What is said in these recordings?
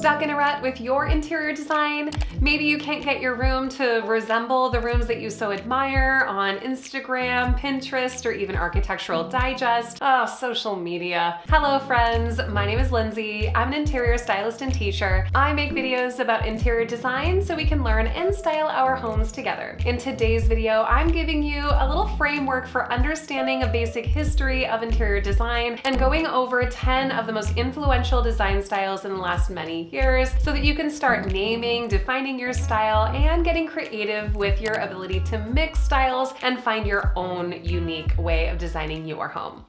Stuck in a rut with your interior design? Maybe you can't get your room to resemble the rooms that you so admire on Instagram, Pinterest, or even Architectural Digest. Oh, social media. Hello friends, my name is Lindsay. I'm an interior stylist and teacher. I make videos about interior design so we can learn and style our homes together. In today's video, I'm giving you a little framework for understanding a basic history of interior design and going over 10 of the most influential design styles in the last many years so that you can start naming, defining your style, and getting creative with your ability to mix styles and find your own unique way of designing your home.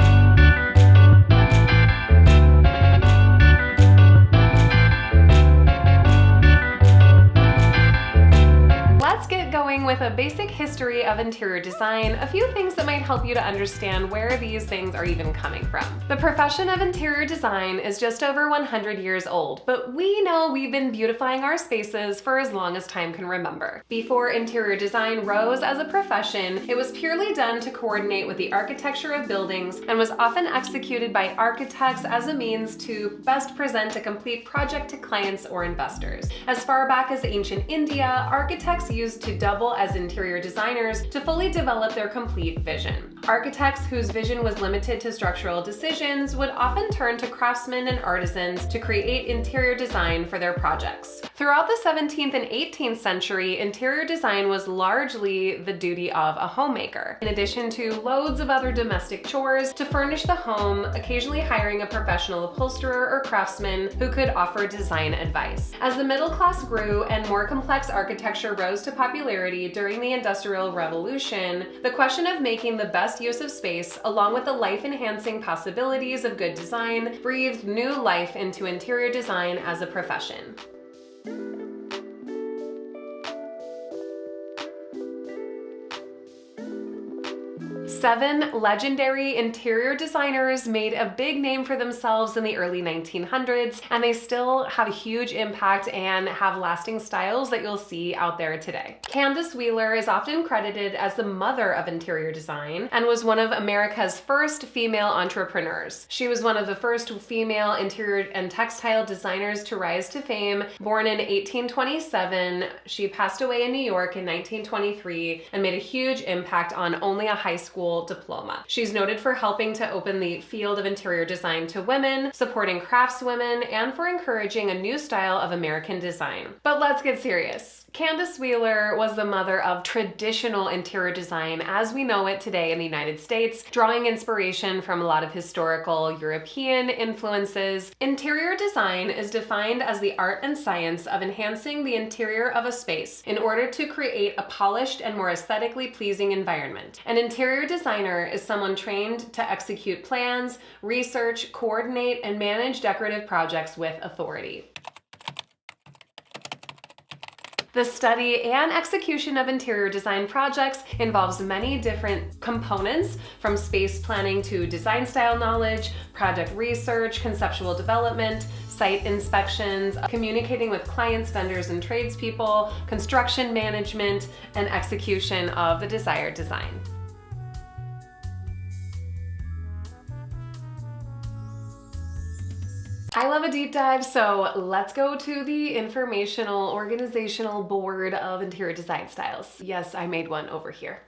Let's get going with a basic history of interior design, a few things that might help you to understand where these things are even coming from. The profession of interior design is just over 100 years old, but we know we've been beautifying our spaces for as long as time can remember. Before interior design rose as a profession, it was purely done to coordinate with the architecture of buildings and was often executed by architects as a means to best present a complete project to clients or investors. As far back as ancient India, architects used to double as interior designers to fully develop their complete vision. Architects whose vision was limited to structural decisions would often turn to craftsmen and artisans to create interior design for their projects. Throughout the 17th and 18th century, interior design was largely the duty of a homemaker, in addition to loads of other domestic chores to furnish the home, occasionally hiring a professional upholsterer or craftsman who could offer design advice. As the middle class grew and more complex architecture rose to popularity during the Industrial Revolution, the question of making the best use of space, along with the life-enhancing possibilities of good design, breathed new life into interior design as a profession. 7 legendary interior designers made a big name for themselves in the early 1900s, and they still have a huge impact and have lasting styles that you'll see out there today. Candace Wheeler is often credited as the mother of interior design and was one of America's first female entrepreneurs. She was one of the first female interior and textile designers to rise to fame. Born in 1827, she passed away in New York in 1923 and made a huge impact on only a high school diploma. She's noted for helping to open the field of interior design to women, supporting craftswomen, and for encouraging a new style of American design. But let's get serious. Candace Wheeler was the mother of traditional interior design as we know it today in the United States, drawing inspiration from a lot of historical European influences. Interior design is defined as the art and science of enhancing the interior of a space in order to create a polished and more aesthetically pleasing environment. An interior designer is someone trained to execute plans, research, coordinate, and manage decorative projects with authority. The study and execution of interior design projects involves many different components, from space planning to design style knowledge, project research, conceptual development, site inspections, communicating with clients, vendors, and tradespeople, construction management, and execution of the desired design. I love a deep dive, so let's go to the informational organizational board of interior design styles. Yes, I made one over here.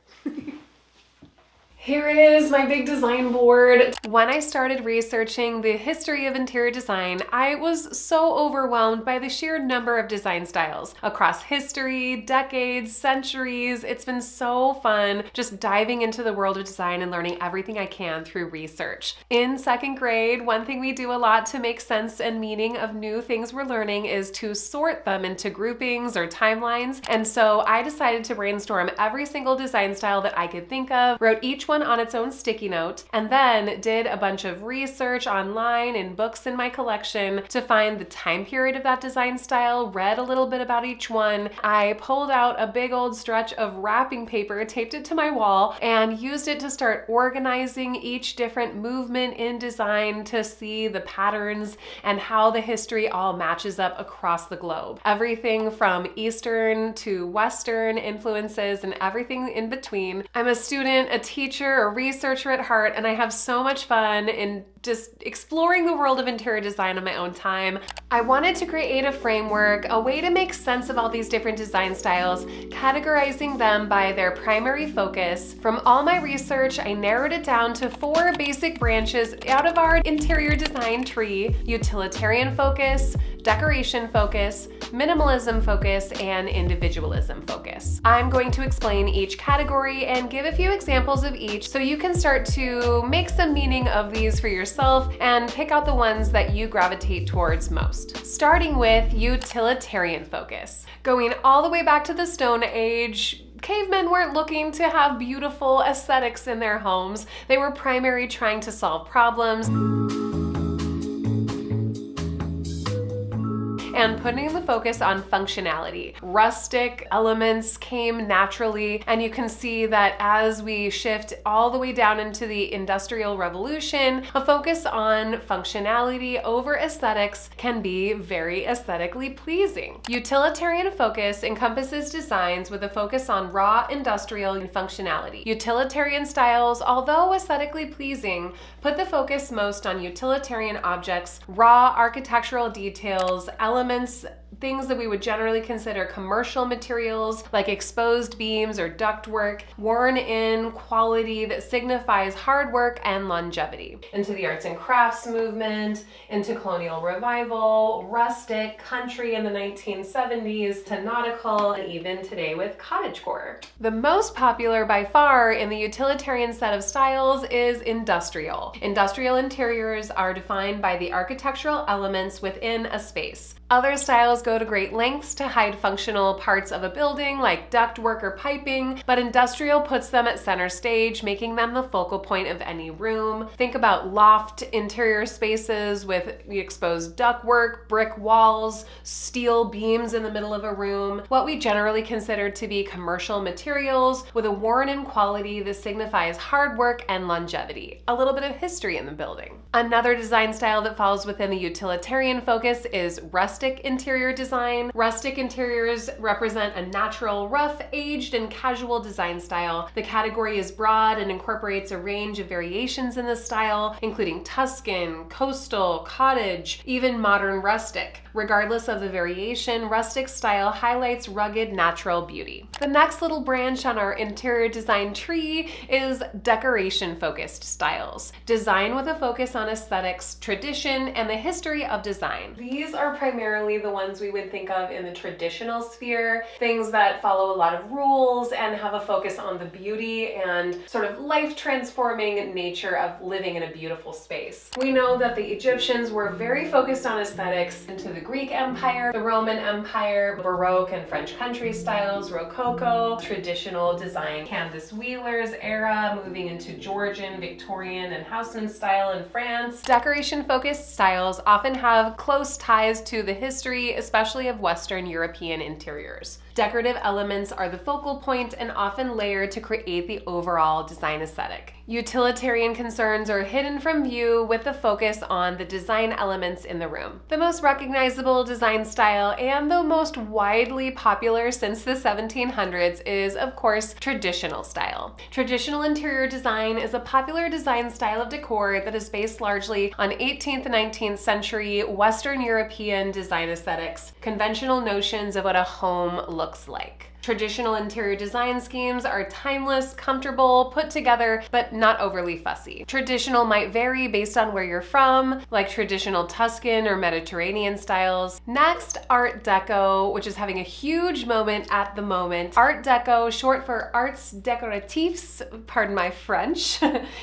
Here it is, my big design board. When I started researching the history of interior design, I was so overwhelmed by the sheer number of design styles across history, decades, centuries. It's been so fun just diving into the world of design and learning everything I can through research. In second grade, one thing we do a lot to make sense and meaning of new things we're learning is to sort them into groupings or timelines. And so I decided to brainstorm every single design style that I could think of, wrote each one on its own sticky note, and then did a bunch of research online in books in my collection to find the time period of that design style, read a little bit about each one. I pulled out a big old stretch of wrapping paper, taped it to my wall, and used it to start organizing each different movement in design to see the patterns and how the history all matches up across the globe. Everything from Eastern to Western influences and everything in between. I'm a student, a teacher, a researcher at heart, and I have so much fun in just exploring the world of interior design on my own time, I wanted to create a framework, a way to make sense of all these different design styles, categorizing them by their primary focus. From all my research, I narrowed it down to 4 basic branches out of our interior design tree: utilitarian focus, decoration focus, minimalism focus, and individualism focus. I'm going to explain each category and give a few examples of each so you can start to make some meaning of these for yourself and pick out the ones that you gravitate towards most. Starting with utilitarian focus. Going all the way back to the Stone Age, cavemen weren't looking to have beautiful aesthetics in their homes. They were primarily trying to solve problems and putting the focus on functionality. Rustic elements came naturally, and you can see that as we shift all the way down into the Industrial Revolution, a focus on functionality over aesthetics can be very aesthetically pleasing. Utilitarian focus encompasses designs with a focus on raw industrial and functionality. Utilitarian styles, although aesthetically pleasing, put the focus most on utilitarian objects, raw architectural details, elements, things that we would generally consider commercial materials like exposed beams or ductwork, worn-in quality that signifies hard work and longevity. Into the arts and crafts movement, into colonial revival, rustic, country in the 1970s, to nautical, and even today with cottagecore. The most popular by far in the utilitarian set of styles is industrial. Industrial interiors are defined by the architectural elements within a space. Other styles go to great lengths to hide functional parts of a building like ductwork or piping, but industrial puts them at center stage, making them the focal point of any room. Think about loft interior spaces with exposed ductwork, brick walls, steel beams in the middle of a room, what we generally consider to be commercial materials with a worn-in quality that signifies hard work and longevity. A little bit of history in the building. Another design style that falls within the utilitarian focus is rustic interior design. Rustic interiors represent a natural, rough, aged, and casual design style. The category is broad and incorporates a range of variations in this style, including Tuscan, coastal, cottage, even modern rustic. Regardless of the variation, rustic style highlights rugged, natural beauty. The next little branch on our interior design tree is decoration-focused styles. Design with a focus on aesthetics, tradition, and the history of design. These are primarily the ones we would think of in the traditional sphere, things that follow a lot of rules and have a focus on the beauty and sort of life-transforming nature of living in a beautiful space. We know that the Egyptians were very focused on aesthetics. Into the Greek Empire, the Roman Empire, Baroque and French country styles, Rococo, traditional design, Canvas Wheelers era, moving into Georgian, Victorian, and Haussmann style in France. Decoration-focused styles often have close ties to the history, especially of Western European interiors. Decorative elements are the focal point and often layered to create the overall design aesthetic. Utilitarian concerns are hidden from view with the focus on the design elements in the room. The most recognizable design style and the most widely popular since the 1700s is, of course, traditional style. Traditional interior design is a popular design style of decor that is based largely on 18th and 19th century Western European design aesthetics, conventional notions of what a home looks like. Traditional interior design schemes are timeless, comfortable, put together, but not overly fussy. Traditional might vary based on where you're from, like traditional Tuscan or Mediterranean styles. Next, Art Deco, which is having a huge moment at the moment. Art Deco, short for Arts Décoratifs, pardon my French,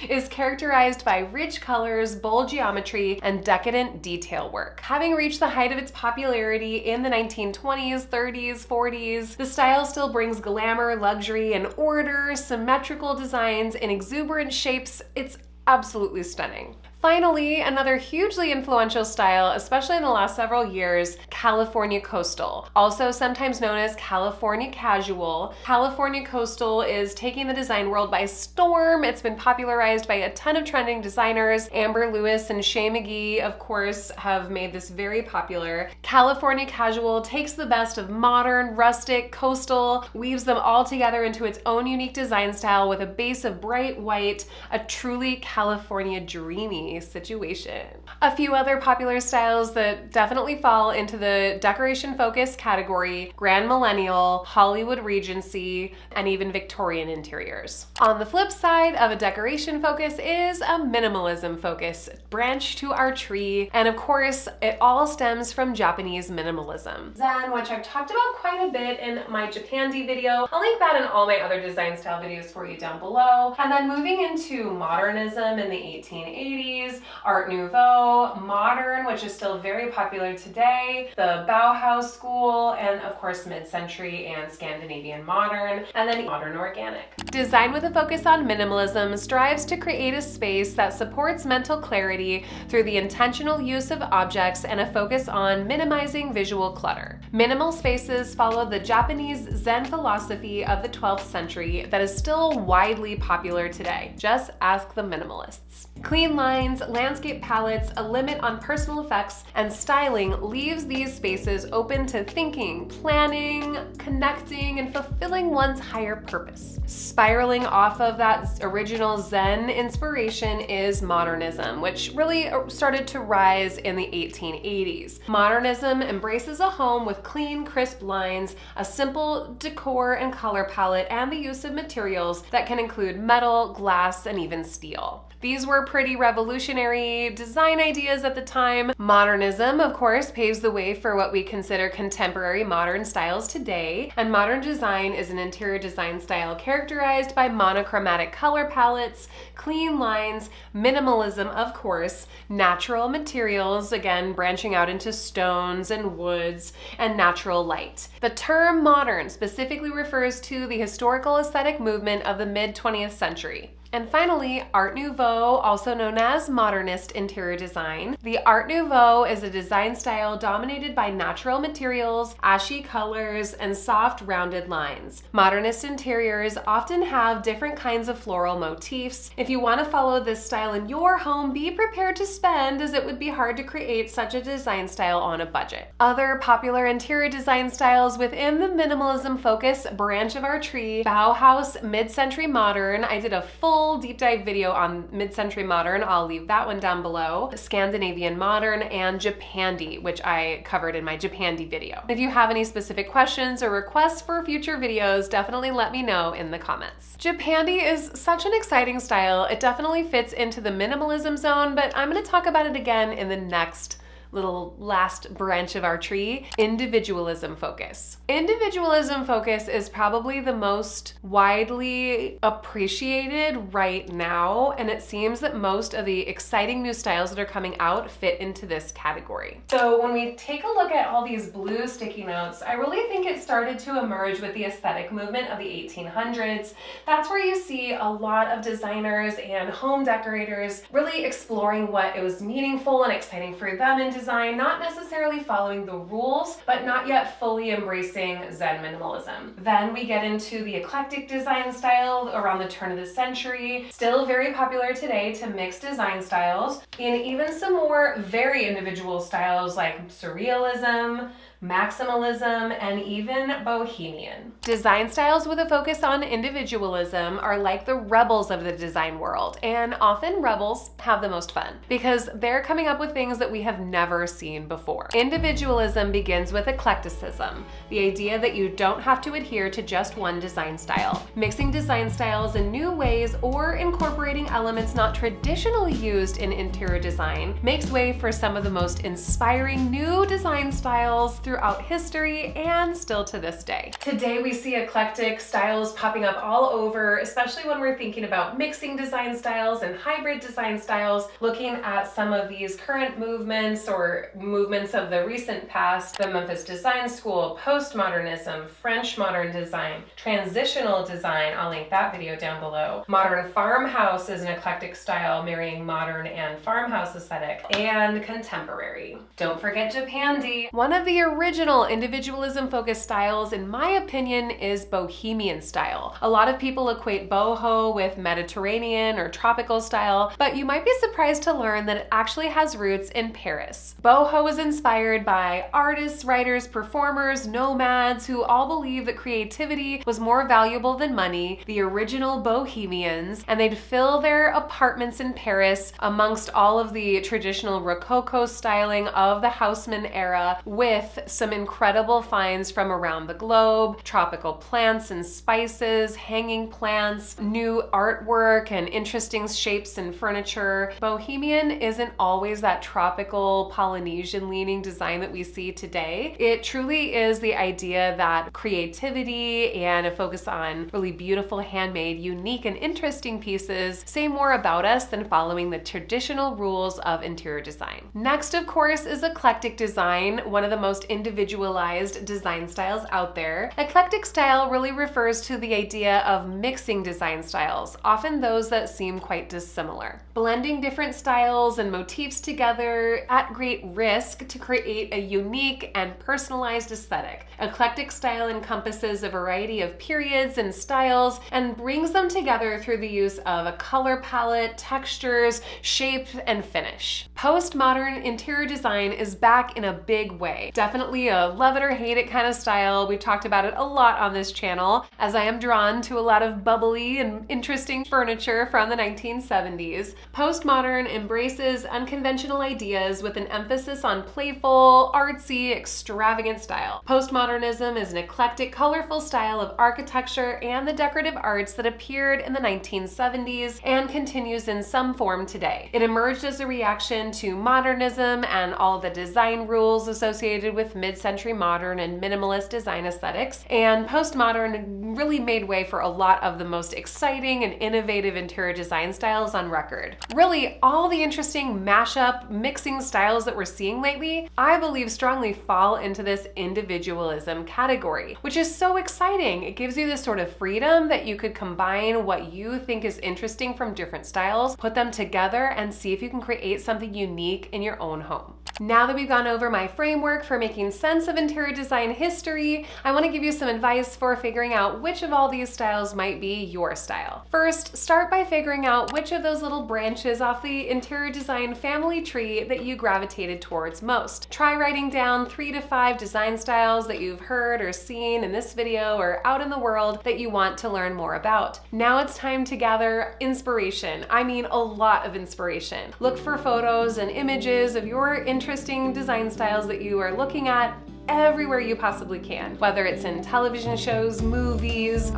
is characterized by rich colors, bold geometry, and decadent detail work. Having reached the height of its popularity in the 1920s, 30s, 40s, the style still brings glamour, luxury, and order, symmetrical designs, and exuberant shapes. It's absolutely stunning. Finally, another hugely influential style, especially in the last several years, California Coastal, also sometimes known as California Casual. California Coastal is taking the design world by storm. It's been popularized by a ton of trending designers. Amber Lewis and Shay McGee, of course, have made this very popular. California Casual takes the best of modern, rustic, coastal, weaves them all together into its own unique design style with a base of bright white, a truly California dreamy balcony situation. A few other popular styles that definitely fall into the decoration focus category: Grand Millennial, Hollywood Regency, and even Victorian interiors. On the flip side of a decoration focus is a minimalism focus, branch to our tree, and of course it all stems from Japanese minimalism. Zen, which I've talked about quite a bit in my Japandi video. I'll link that in all my other design style videos for you down below. And then moving into modernism in the 1880s, Art Nouveau, modern, which is still very popular today, the Bauhaus school, and of course mid-century and Scandinavian modern, and then modern organic. Design with a focus on minimalism strives to create a space that supports mental clarity through the intentional use of objects and a focus on minimizing visual clutter. Minimal spaces follow the Japanese Zen philosophy of the 12th century that is still widely popular today. Just ask the minimalists. Clean lines, landscape palettes, a limit on personal effects, and styling leaves these spaces open to thinking, planning, connecting, and fulfilling one's higher purpose. Spiraling off of that original Zen inspiration is modernism, which really started to rise in the 1880s. Modernism embraces a home with clean, crisp lines, a simple decor and color palette, and the use of materials that can include metal, glass, and even steel. These were pretty revolutionary design ideas at the time. Modernism, of course, paves the way for what we consider contemporary modern styles today, and modern design is an interior design style characterized by monochromatic color palettes, clean lines, minimalism, of course, natural materials, again branching out into stones and woods, and natural light. The term modern specifically refers to the historical aesthetic movement of the mid-20th century. And finally, Art Nouveau, also known as Modernist interior design. The Art Nouveau is a design style dominated by natural materials, ashy colors, and soft rounded lines. Modernist interiors often have different kinds of floral motifs. If you want to follow this style in your home, be prepared to spend, as it would be hard to create such a design style on a budget. Other popular interior design styles within the minimalism focus branch of our tree: Bauhaus, mid-century modern. I did a full deep dive video on mid-century modern. I'll leave that one down below. Scandinavian modern, and Japandi, which I covered in my Japandi video. If you have any specific questions or requests for future videos, definitely let me know in the comments. Japandi is such an exciting style. It definitely fits into the minimalism zone, but I'm going to talk about it again in the next little last branch of our tree: individualism focus. Individualism focus is probably the most widely appreciated right now, and it seems that most of the exciting new styles that are coming out fit into this category. So when we take a look at all these blue sticky notes, I really think it started to emerge with the aesthetic movement of the 1800s. That's where you see a lot of designers and home decorators really exploring what it was meaningful and exciting for them in design, not necessarily following the rules, but not yet fully embracing Zen minimalism. Then we get into the eclectic design style around the turn of the century, still very popular today, to mix design styles, and even some more very individual styles like surrealism, maximalism, and even Bohemian. Design styles with a focus on individualism are like the rebels of the design world, and often rebels have the most fun because they're coming up with things that we have never seen before. Individualism begins with eclecticism, the idea that you don't have to adhere to just one design style. Mixing design styles in new ways or incorporating elements not traditionally used in interior design makes way for some of the most inspiring new design styles throughout history and still to this day. Today we see eclectic styles popping up all over, especially when we're thinking about mixing design styles and hybrid design styles, looking at some of these current movements or movements of the recent past: the Memphis Design School, Postmodernism, French modern design, transitional design. I'll link that video down below. Modern farmhouse is an eclectic style marrying modern and farmhouse aesthetic, and contemporary. Don't forget Japandi. One of the original individualism-focused styles, in my opinion, is Bohemian style. A lot of people equate boho with Mediterranean or tropical style, but you might be surprised to learn that it actually has roots in Paris. Boho was inspired by artists, writers, performers, nomads who all believed that creativity was more valuable than money, the original Bohemians, and they'd fill their apartments in Paris amongst all of the traditional Rococo styling of the Haussmann era with some incredible finds from around the globe, tropical plants and spices, hanging plants, new artwork and interesting shapes and furniture. Bohemian isn't always that tropical Polynesian leaning design that we see today. It truly is the idea that creativity and a focus on really beautiful, handmade, unique, and interesting pieces say more about us than following the traditional rules of interior design. Next, of course, is eclectic design, one of the most individualized design styles out there. Eclectic style really refers to the idea of mixing design styles, often those that seem quite dissimilar. Blending different styles and motifs together at great risk to create a unique and personalized aesthetic. Eclectic style encompasses a variety of periods and styles and brings them together through the use of a color palette, textures, shape, and finish. Postmodern interior design is back in a big way. Definitely a love it or hate it kind of style. We've talked about it a lot on this channel, as I am drawn to a lot of bubbly and interesting furniture from the 1970s. Postmodern embraces unconventional ideas with an emphasis on playful, artsy, extravagant style. Postmodernism is an eclectic, colorful style of architecture and the decorative arts that appeared in the 1970s and continues in some form today. It emerged as a reaction to modernism and all the design rules associated with mid-century modern and minimalist design aesthetics, and postmodern really made way for a lot of the most exciting and innovative interior design styles on record. Really, all the interesting mashup, mixing styles that we're seeing lately, I believe strongly fall into this individualism category, which is so exciting. It gives you this sort of freedom that you could combine what you think is interesting from different styles, put them together, and see if you can create something unique in your own home. Now that we've gone over my framework for making sense of interior design history, I want to give you some advice for figuring out which of all these styles might be your style. First, start by figuring out which of those little branches off the interior design family tree that you gravitated towards most. Try writing down 3 to 5 design styles that you've heard or seen in this video or out in the world that you want to learn more about. Now it's time to gather inspiration. I mean a lot of inspiration. Look for photos and images of your interesting design styles that you are looking at everywhere you possibly can, whether it's in television shows, movies,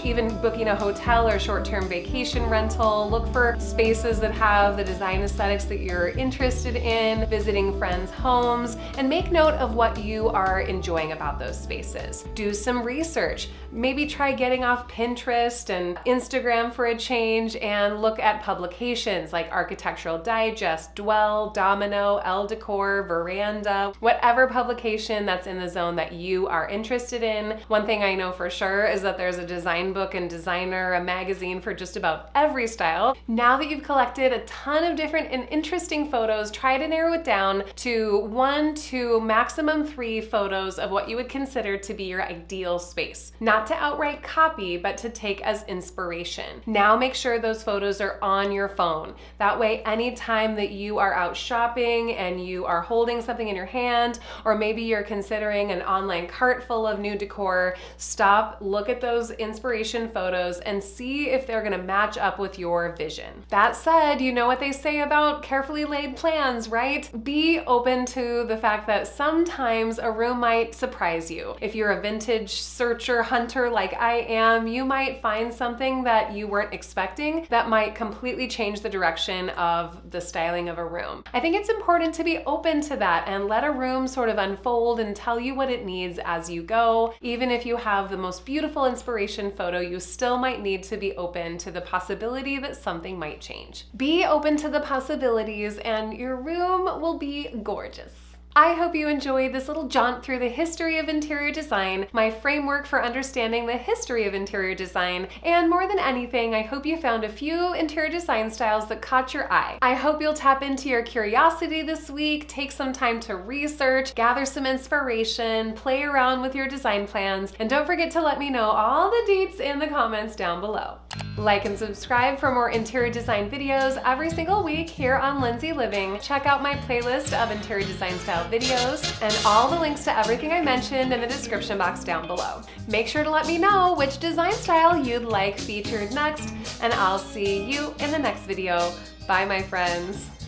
even booking a hotel or short-term vacation rental. Look for spaces that have the design aesthetics that you're interested in, visiting friends' homes, and make note of what you are enjoying about those spaces. Do some research. Maybe try getting off Pinterest and Instagram for a change and look at publications like Architectural Digest, Dwell, Domino, Elle Decor, Veranda, whatever publication that's in the zone that you are interested in. One thing I know for sure is that there's a design book and designer, a magazine for just about every style. Now that you've collected a ton of different and interesting photos, try to narrow it down to 1 to maximum 3 photos of what you would consider to be your ideal space. Not to outright copy, but to take as inspiration. Now make sure those photos are on your phone. That way, anytime that you are out shopping and you are holding something in your hand, or maybe you're considering an online cart full of new decor, stop, look at those inspiration photos and see if they're gonna match up with your vision. That said, you know what they say about carefully laid plans, right? Be open to the fact that sometimes a room might surprise you. If you're a vintage searcher, hunter like I am, you might find something that you weren't expecting that might completely change the direction of the styling of a room. I think it's important to be open to that and let a room sort of unfold and tell you what it needs as you go. Even if you have the most beautiful inspiration photo, you still might need to be open to the possibility that something might change. Be open to the possibilities and your room will be gorgeous. I hope you enjoyed this little jaunt through the history of interior design, my framework for understanding the history of interior design, and more than anything, I hope you found a few interior design styles that caught your eye. I hope you'll tap into your curiosity this week, take some time to research, gather some inspiration, play around with your design plans, and don't forget to let me know all the deets in the comments down below. Like and subscribe for more interior design videos every single week here on Lindsay Living. Check out my playlist of interior design style videos and all the links to everything I mentioned in the description box down below. Make sure to let me know which design style you'd like featured next, and I'll see you in the next video. Bye, my friends.